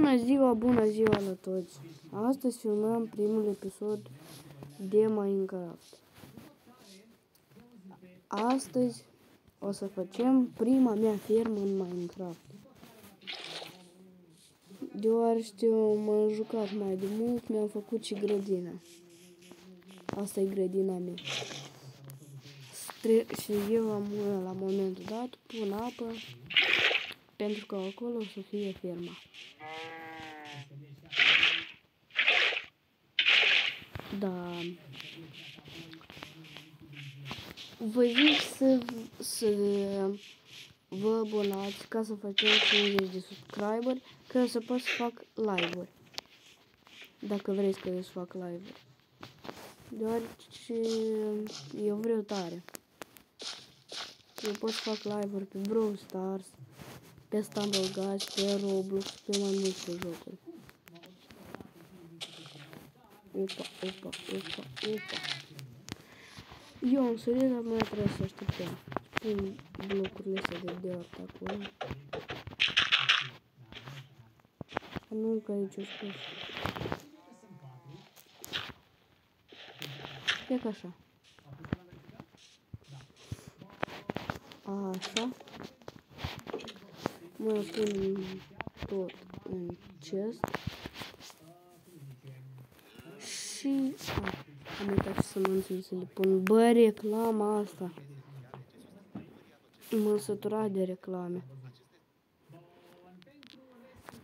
Bună ziua la toți! Astăzi filmăm primul episod de Minecraft. Astăzi o să facem prima mea fermă în Minecraft. Deoarece m-am jucat mai de mult, mi-am făcut și grădina. Asta e grădina mea. Și eu am la momentul dat pun apă, pentru că acolo o să fie ferma. Da. Vă zic să vă abonați ca să facem 50 de subscriberi, ca să pot să fac live-uri. Dacă vreți că eu să fac live-uri. Deoarece eu vreau tare. Eu pot să fac live-uri pe Brawl Stars, pe Stumble Guys, pe Roblox, pe mai multe jocuri. Opa. Eu am sărit, dar mai trebuie să așteptăm. Pun blocurile astea de deart acolo. Nu că nicio scos. E ca așa. Așa. Mă pun tot în chest. Și am uitat să mențin să le pun. Bă, reclama asta. M-am săturat de reclame.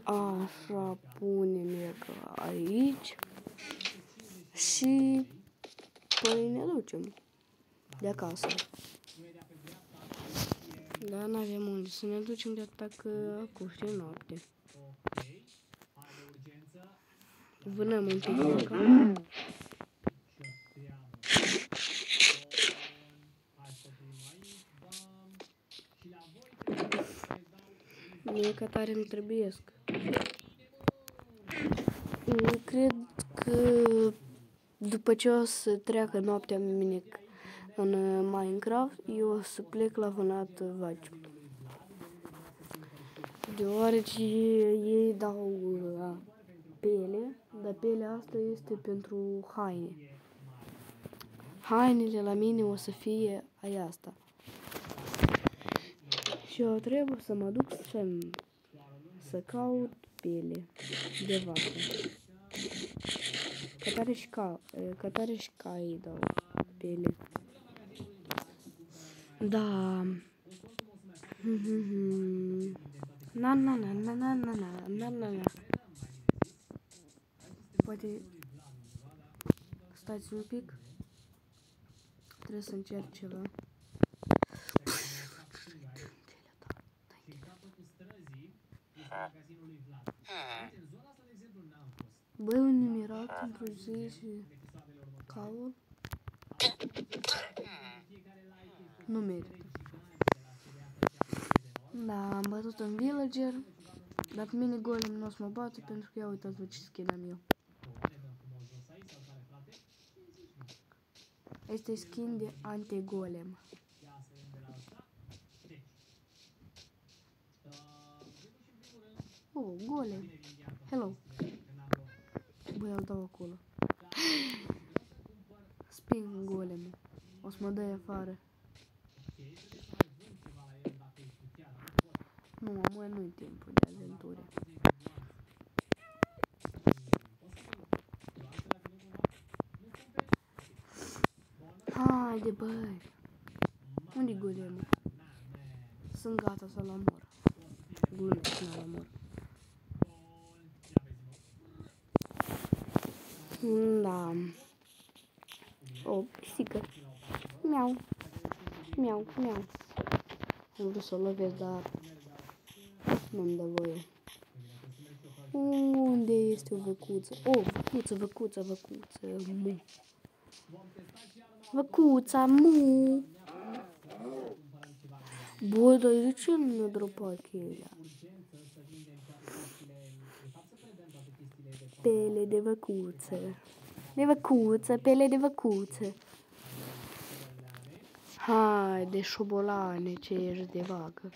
Așa, punem aici. Și păi ne ducem de acasă. Dar n-avem unde să ne ducem de atâta că acum e noapte. Vânăm un pic de acasă. Mie ca tare îmi trebuiesc. Cred că după ce o să treacă noaptea mine în Minecraft, eu o să plec la vânat vaci. Deoarece ei dau pele, dar pelea asta este pentru haine. Hainele la mine o să fie asta. Și eu trebuie să mă duc să caut pele de vacă. Că tare și caii dau pele. Da. Na. Poate stați un pic. Trebuie să încerc ceva. Băi, un numerat într-o zi și caul. Nu merită. Da, am bătut în villager, dar pe mine golem nu o să mă bată pentru că ia uitați-vă ce skin am eu. Este skin de anti-golem. Oh, golem. Hello. Băi, îl dau acolo. Spin golemul. O să mă dai afară. Nu, mă, nu-i timpul de aventură. Haide, băi. Unde-i golemul? Sunt gata să-l omor. Glumesc, n-l omor. Da. O, pisică. Miau. Am vrut să-l lovesc, dar nu-mi dă voie. Unde este o văcuță? O, văcuță, mu. Văcuța, mu. Bă, dar de ce nu mi-a dropat cheia? Pele de văcuță. Pele de văcuță. Haide, șobolane, ce ești de vacă.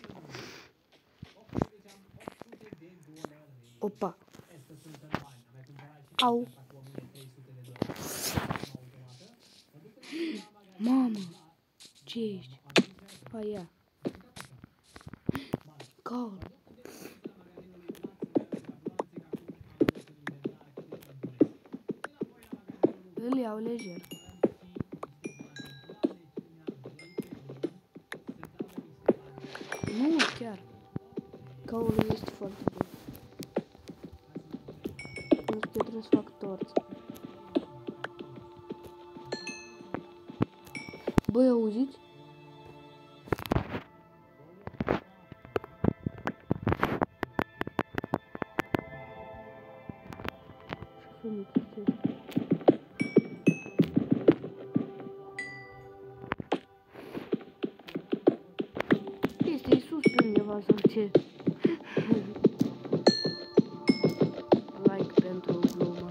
Opa, Au. Mamă. Ce ești? Hai, ia. Caut. Îl iau lejer. Nu, chiar. Caulul este foarte bun. Nu știu, trebuie să fac torți. Băi, auziți? Ce frumos este. Este Iisus pe undeva sau ce? Like pentru glumă.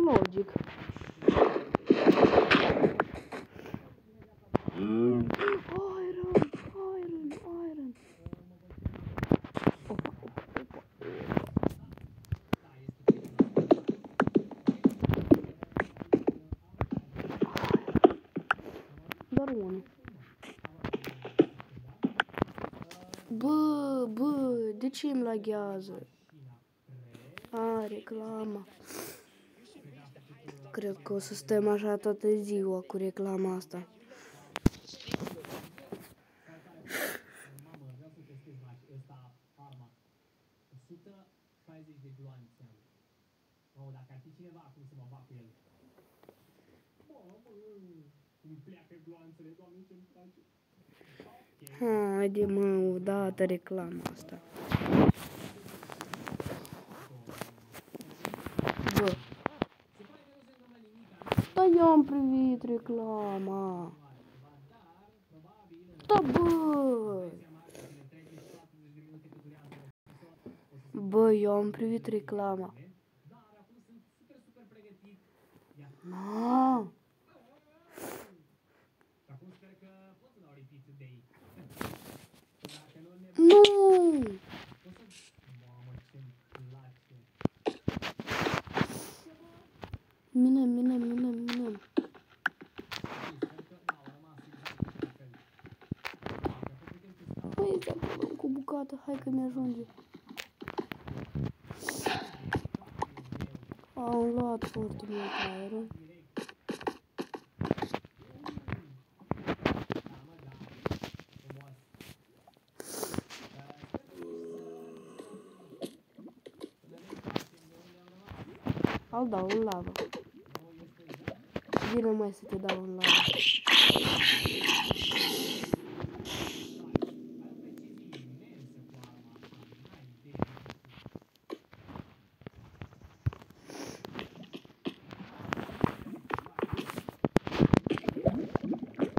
Logic. Iron. Opa. Doar unul. Bă, de ce îmi laghează? Reclama. Cred că o să stăm așa toată ziua cu reclama asta. Haide mă, odată reclama asta. Bă. Da, eu am privit reclama. Da, bă. Bă, eu am privit reclama. Na. Nu. Mine. Păi, dacă cu bucată, hai că mi-ajunge. Am luat foarte mult aer. Îl dau în lavă. Vino mai să te dau în lavă.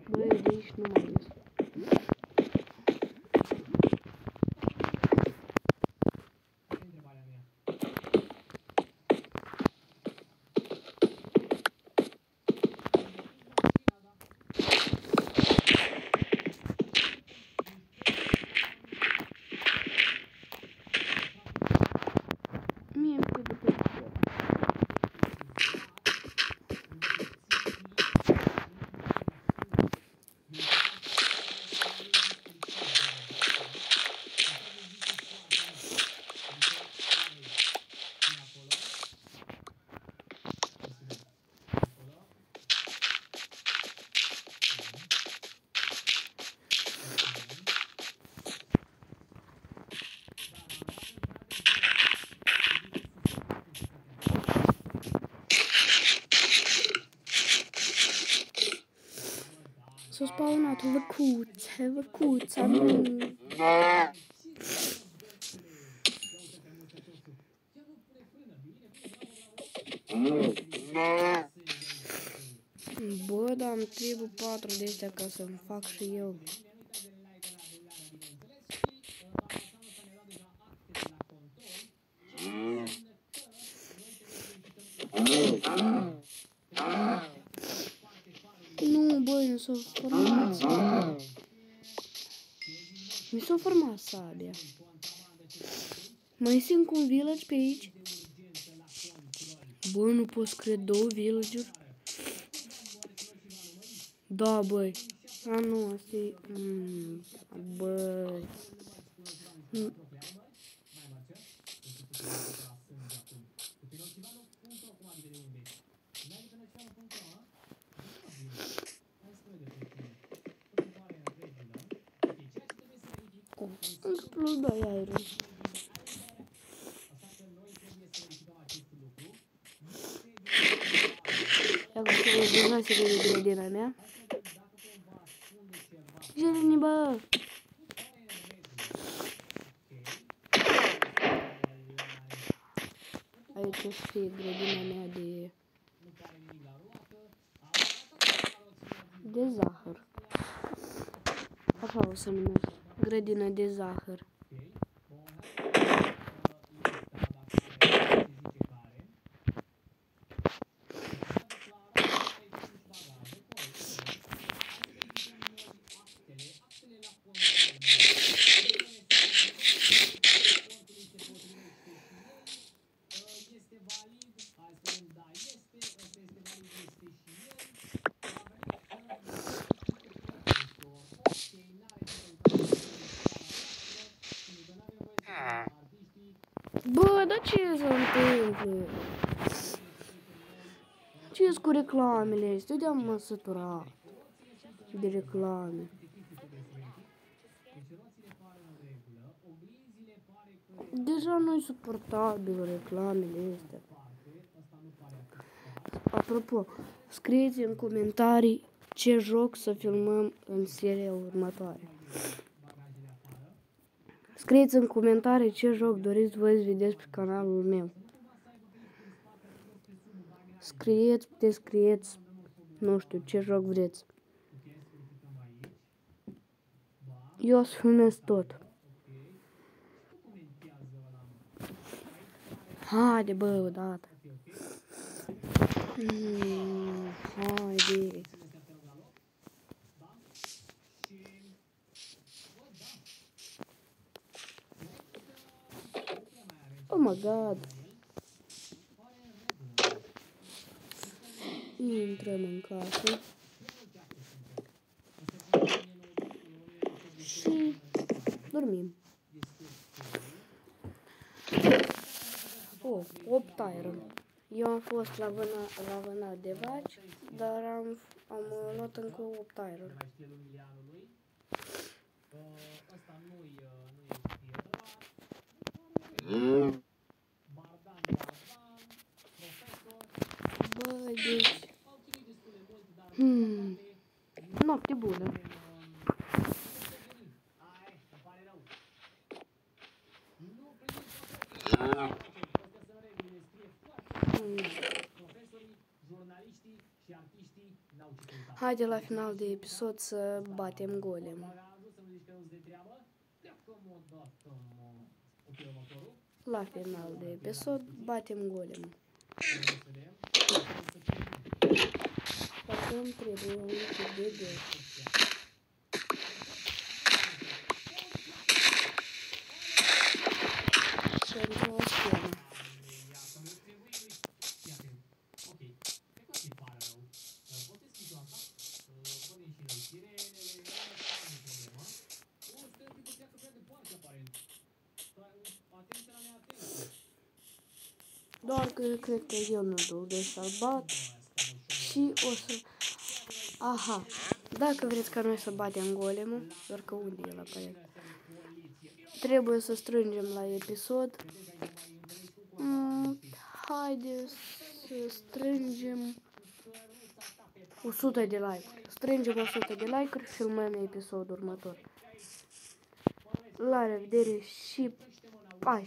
Băi, de aici nu mai ies. Mie îmi trebuie pe S-a spawnat văcuța, nu. Bă, dar îmi trebuie 4 de astea ca să-mi fac și eu. Nu, bă, s-a format sabia. Mi s-a format sabia. Mai sunt un village pe aici? Bă, nu pot să cred, 2 villager-uri. Da, băi. A, nu, asta e... Băi. Încă plus 2 aerul. Ia că să vede grădina mea. Jeleni, bă! Aici o să fie grădina mea de zahăr. Așa o să numesc. Grădina de zahăr. Bă, dar ce se întâmplă? Ce-s cu reclamele astea? De-am mă săturat de reclame. Deja nu-i suportabil reclamele astea. Apropo, scrieți în comentarii ce joc să filmăm în seria următoare. Scrieți în comentarii ce joc doriți voi să vedeți pe canalul meu. Scrieți, descrieți, nu știu, ce joc vreți. Eu o să filmez tot. Haide, bă, odată. Haide. Oh my god. Intrăm în casă. Și dormim. 8 iron. Eu am fost la vânat de vaci, dar am luat încă 8 iron. Băi, deci... Noapte bună. Haide la final de episod să batem golem. La final de episod batem golem. Acum trebuie un pic de gol. Pentru o scenă. Doar că cred că eu nu duc de salvat și o să... Aha, dacă vreți ca noi să batem golemul, doar că unde e la paiet? Trebuie să strângem la episod. Haide să strângem 100 de like-uri. Strângem 100 de like-uri, filmăm episodul următor. La revedere și pa!